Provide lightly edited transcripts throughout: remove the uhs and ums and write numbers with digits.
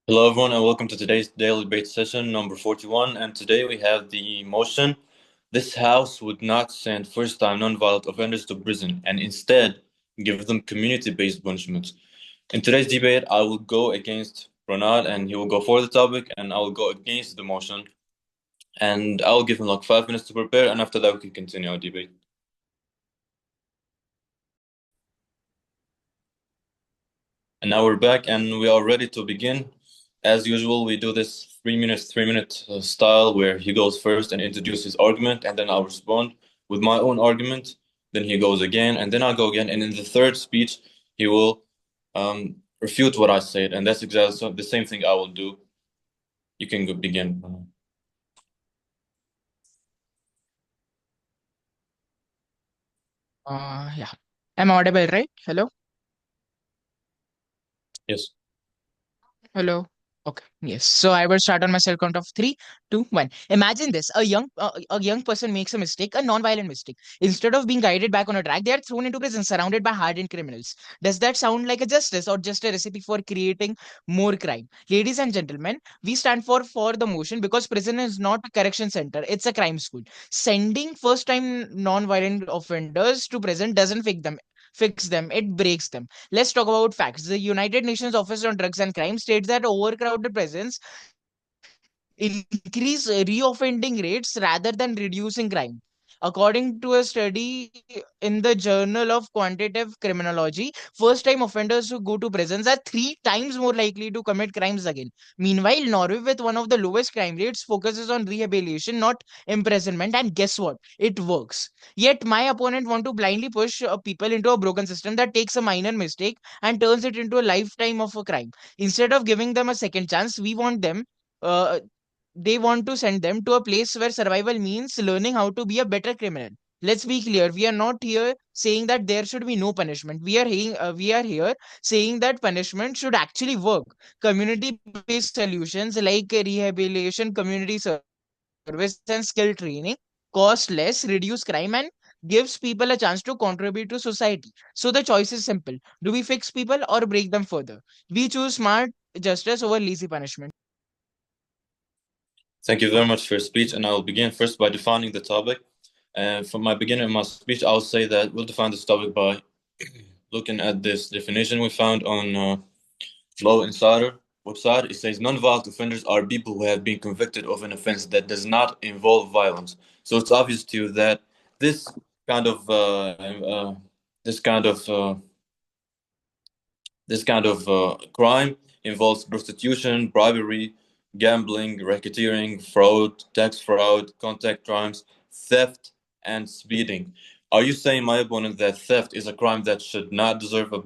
Hello, everyone, and welcome to today's daily debate session number 41. And today we have the motion: this House would not send first time nonviolent offenders to prison and instead give them community based punishments. In today's debate, I will go against Ronald and he will go for the topic, and I will go against the motion. And I'll give him like 5 minutes to prepare, and after that, we can continue our debate. And now we're back and we are ready to begin. As usual, we do this 3 minutes, 3 minute style where he goes first and introduces his argument, and then I'll respond with my own argument. Then he goes again, and then I'll go again. And in the third speech, he will refute what I said, and that's exactly the same thing I will do. You can begin. Yeah. I'm audible, right? Hello? Yes. Hello. Okay. Yes. So I will start on my cell count of three, two, one. Imagine this: a young person makes a mistake, a non-violent mistake. Instead of being guided back on a track, they are thrown into prison, surrounded by hardened criminals. Does that sound like a justice or just a recipe for creating more crime? Ladies and gentlemen, we stand for the motion because prison is not a correction center; it's a crime school. Sending first-time non-violent offenders to prison doesn't fix them; it breaks them. Let's talk about facts. The United Nations Office on Drugs and Crime states that overcrowded prisons increase reoffending rates rather than reducing crime. According to a study in the Journal of Quantitative Criminology, first time offenders who go to prisons are three times more likely to commit crimes again. Meanwhile, Norway, with one of the lowest crime rates, focuses on rehabilitation, not imprisonment. And guess what? It works. Yet, my opponent want to blindly push people into a broken system that takes a minor mistake and turns it into a lifetime of a crime. Instead of giving them a second chance, uh, they want to send them to a place where survival means learning how to be a better criminal. Let's be clear, we are not here saying that there should be no punishment. We are here saying that punishment should actually work. Community based solutions like rehabilitation, community service, and skill training cost less, reduce crime, and gives people a chance to contribute to society. So the choice is simple: do we fix people or break them further? We choose smart justice over lazy punishment. Thank you very much for your speech, and I will begin first by defining the topic. And from my beginning of my speech, I'll say that we'll define this topic by looking at this definition we found on Law Insider website. It says non-violent offenders are people who have been convicted of an offense that does not involve violence. So it's obvious to you that this kind of this kind of crime involves prostitution, bribery, gambling, racketeering, fraud, tax fraud, contact crimes, theft, and speeding. Are you saying, my opponent, that theft is a crime that should not deserve a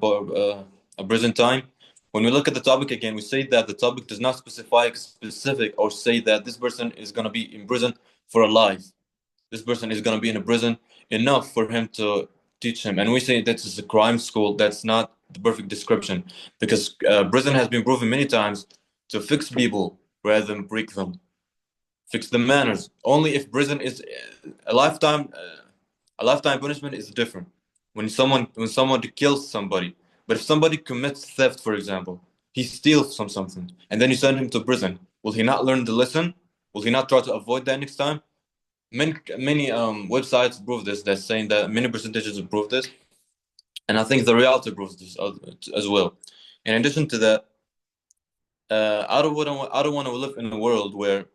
prison time? When we look at the topic again, we say that the topic does not specify a specific or say that this person is going to be in prison for a life. This person is going to be in a prison enough for him to teach him. And we say that is a crime school. That's not the perfect description because prison has been proven many times to fix people rather than break them, fix the manners. Only if prison is a lifetime, a lifetime punishment is different. When someone kills somebody, but if somebody commits theft, for example, he steals from something, and then you send him to prison, will he not learn the lesson? Will he not try to avoid that next time? Many websites prove this. They're saying that many percentages prove this, and I think the reality proves this as well. In addition to that, I don't want to live in a world where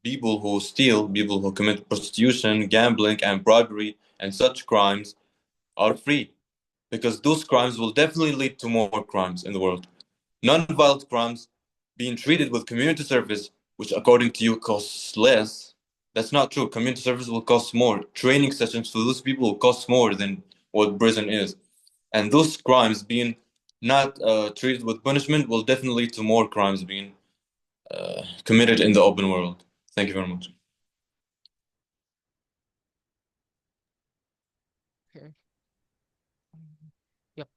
people who steal, people who commit prostitution, gambling, and bribery and such crimes are free, because those crimes will definitely lead to more crimes in the world. Non-violent crimes being treated with community service, which according to you costs less. That's not true. Community service will cost more. Training sessions for those people will cost more than what prison is. And those crimes being not treated with punishment will definitely lead to more crimes being committed in the open world. Thank you very much. Okay. Yep.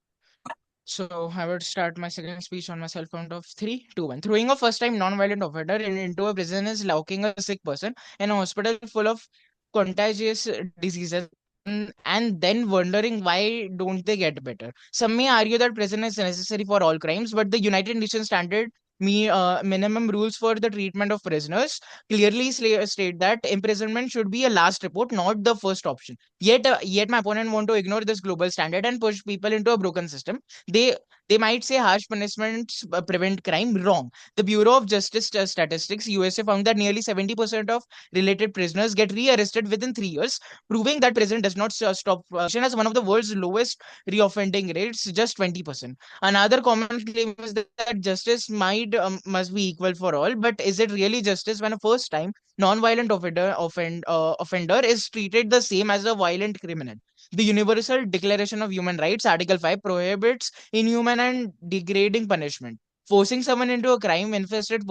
So I would start my second speech on my cell count of three, two, one. Throwing a first-time non-violent offender into a prison is locking a sick person in a hospital full of contagious diseases, and then wondering why don't they get better. Some may argue that prison is necessary for all crimes, but the United Nations standard minimum rules for the treatment of prisoners clearly state that imprisonment should be a last report, not the first option. Yet my opponent want to ignore this global standard and push people into a broken system. They they might say harsh punishments prevent crime. Wrong. The Bureau of Justice Statistics USA found that nearly 70% of related prisoners get rearrested within 3 years, proving that prison does not stop as one of the world's lowest reoffending rates, just 20%. Another common claim is that justice must be equal for all, but is it really justice when a first time non-violent offender is treated the same as a violent criminal? The Universal Declaration of Human Rights, Article 5, prohibits inhuman and degrading punishment. Forcing someone into a crime-infested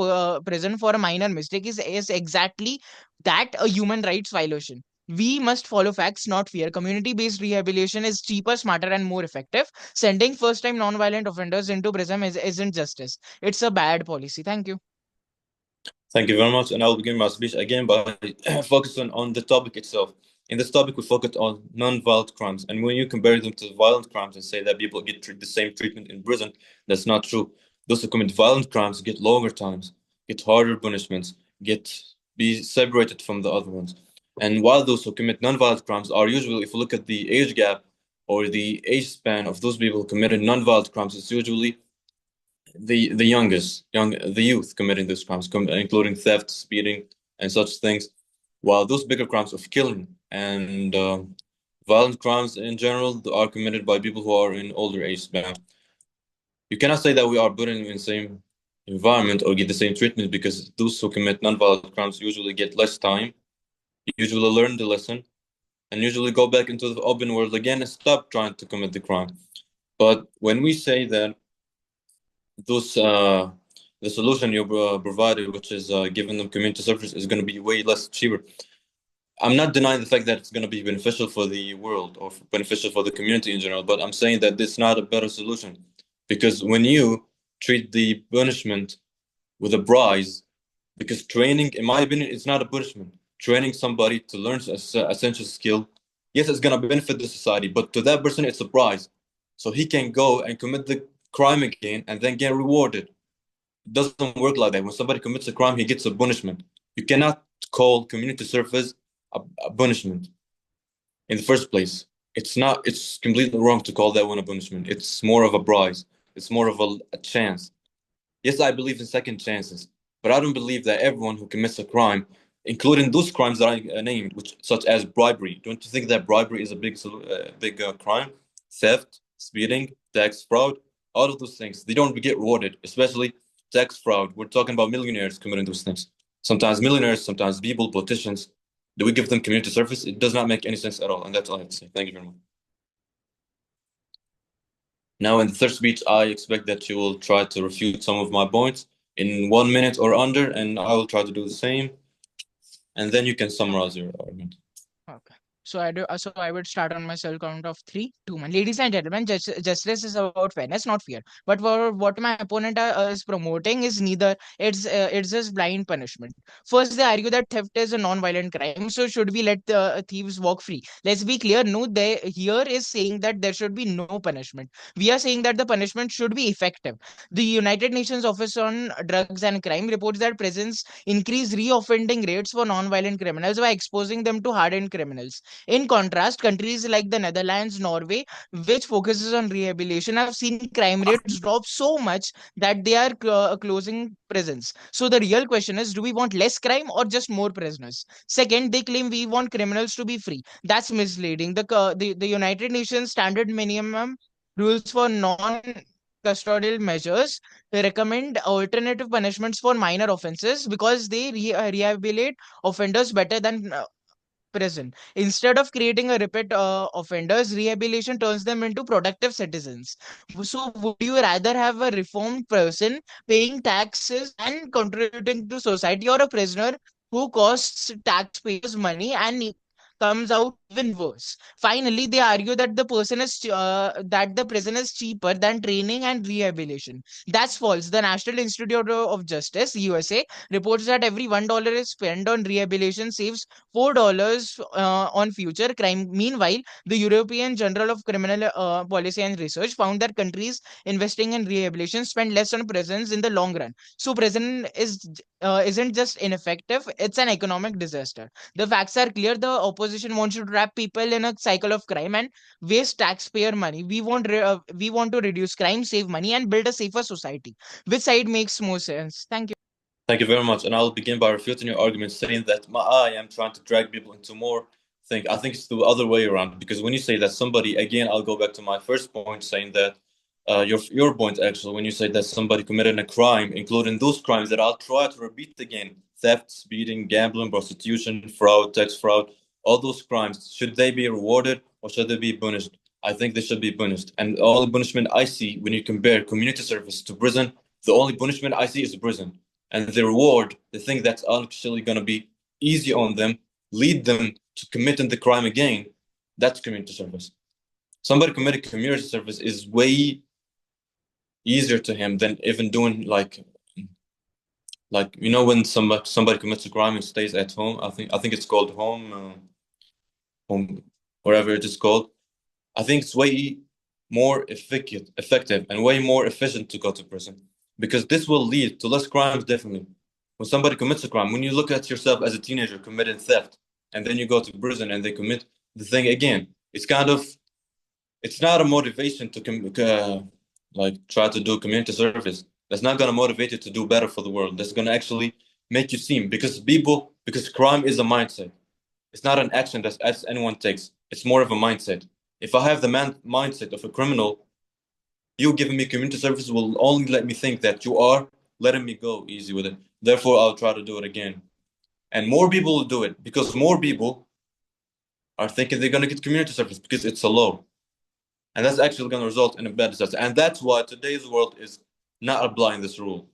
prison for a minor mistake is exactly that, a human rights violation. We must follow facts, not fear. Community based rehabilitation is cheaper, smarter, and more effective. Sending first time non-violent offenders into prison isn't justice. It's a bad policy. Thank you. Thank you very much. And I'll begin my speech again by focusing on the topic itself. In this topic, we focus on non-violent crimes. And when you compare them to violent crimes and say that people get the same treatment in prison, that's not true. Those who commit violent crimes get longer times, get harder punishments, get be separated from the other ones. And while those who commit non-violent crimes are usually, if you look at the age gap or the age span of those people who committed non-violent crimes, it's usually the youth committing these crimes, including theft, speeding, and such things. While those bigger crimes of killing and violent crimes in general are committed by people who are in older age span. You cannot say that we are putting them in the same environment or get the same treatment because those who commit non-violent crimes usually get less time, usually learn the lesson, and usually go back into the open world again and stop trying to commit the crime. But when we say that those the solution you provided, which is giving them community service, is going to be way less cheaper. I'm not denying the fact that it's going to be beneficial for the world or beneficial for the community in general, but I'm saying that it's not a better solution because when you treat the punishment with a prize, because training, in my opinion, it's not a punishment. Training somebody to learn essential skill, yes, it's going to benefit the society, but to that person, it's a prize. So he can go and commit the crime again and then get rewarded. It doesn't work like that. When somebody commits a crime, he gets a punishment. You cannot call community service a punishment in the first place. It's not, it's completely wrong to call that one a punishment. It's more of a prize. It's more of a chance. Yes, I believe in second chances, but I don't believe that everyone who commits a crime, including those crimes that I named, which such as bribery, don't you think that bribery is a big crime? Theft, speeding, tax fraud, all of those things, they don't get rewarded, especially tax fraud. We're talking about millionaires committing those things. Sometimes millionaires, sometimes people, politicians. Do we give them community service? It does not make any sense at all, and that's all I have to say. Thank you very much. Now, in the third speech, I expect that you will try to refute some of my points in 1 minute or under, and I will try to do the same. And then you can summarize your argument. Okay. So I would start on my cell count of 3, 2, 1. Ladies and gentlemen, justice is about fairness, not fear. But what my opponent is promoting is neither. It's just blind punishment. First, they argue that theft is a non-violent crime. So should we let the thieves walk free? Let's be clear. No, they here is saying that there should be no punishment. We are saying that the punishment should be effective. The United Nations Office on Drugs and Crime reports that prisons increase reoffending rates for non-violent criminals by exposing them to hardened criminals. In contrast, countries like the Netherlands, Norway, which focuses on rehabilitation, have seen crime rates drop so much that they are closing prisons. So the real question is, do we want less crime or just more prisoners? Second, they claim we want criminals to be free. That's misleading. The United Nations standard minimum rules for non-custodial measures recommend alternative punishments for minor offenses because they rehabilitate offenders better than prison. Instead of creating a repeat offenders, rehabilitation turns them into productive citizens. So, would you rather have a reformed person paying taxes and contributing to society, or a prisoner who costs taxpayers money and comes out even worse. Finally, they argue that the prison is cheaper than training and rehabilitation. That's false. The National Institute of Justice (USA) reports that every $1 is spent on rehabilitation saves $4 on future crime. Meanwhile, the European Journal of Criminal Policy and Research found that countries investing in rehabilitation spend less on prisons in the long run. So, prison isn't just ineffective; it's an economic disaster. The facts are clear. The opposition wants to trap people in a cycle of crime and waste taxpayer money. We want to reduce crime, save money, and build a safer society. Which side makes more sense? Thank you. Thank you very much. And I'll begin by refuting your argument, saying that I am trying to drag people into more thing. I think it's the other way around, because when you say that somebody, again, I'll go back to my first point, saying that your point actually, when you say that somebody committed a crime, including those crimes that I'll try to repeat again: theft, speeding, gambling, prostitution, fraud, tax fraud, all those crimes, should they be rewarded or should they be punished? I think they should be punished. And the only punishment I see when you compare community service to prison, the only punishment I see is prison. And the reward, the thing that's actually going to be easy on them, lead them to committing the crime again, that's community service. Somebody committing community service is way easier to him than even doing like when somebody commits a crime and stays at home. I think it's called home, wherever it is called. I think it's way more effective and way more efficient to go to prison, because this will lead to less crimes, definitely. When somebody commits a crime, when you look at yourself as a teenager committing theft, and then you go to prison and they commit the thing again, it's not a motivation to try to do community service. That's not gonna motivate you to do better for the world. That's gonna actually make you seem, because crime is a mindset. It's not an action that as anyone takes. It's more of a mindset. If I have the mindset of a criminal, you giving me community service will only let me think that you are letting me go easy with it. Therefore, I'll try to do it again. And more people will do it, because more people are thinking they're going to get community service because it's a law. And that's actually going to result in a bad disaster. And that's why today's world is not applying this rule.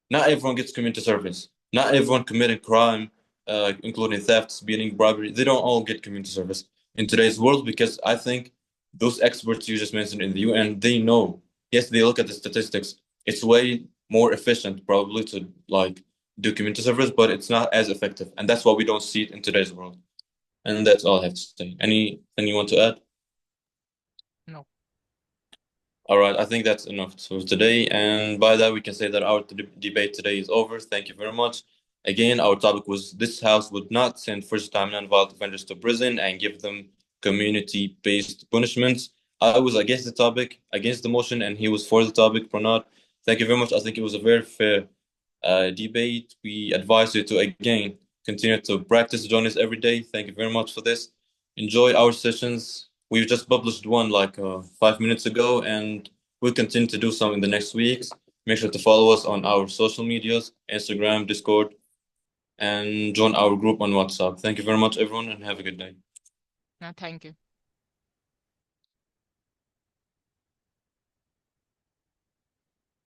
Not everyone gets community service. Not everyone committing crime, including theft, speeding, bribery. They don't all get community service in today's world, because I think those experts you just mentioned in the UN, they know. Yes, they look at the statistics. It's way more efficient probably to do community service, but it's not as effective. And that's why we don't see it in today's world. And that's all I have to say. Anything you want to add? No. All right, I think that's enough for today. And by that, we can say that our debate today is over. Thank you very much. Again, our topic was: this house would not send first-time non-violent offenders to prison and give them community-based punishments. I was against the topic, against the motion, and he was for the topic. Pranat, thank you very much. I think it was a very fair debate. We advise you to, again, continue to practice, join us every day. Thank you very much for this. Enjoy our sessions. We've just published one 5 minutes ago, and we'll continue to do some in the next weeks. Make sure to follow us on our social medias, Instagram, Discord, and join our group on WhatsApp. Thank you very much, everyone, and have a good day. No, thank you.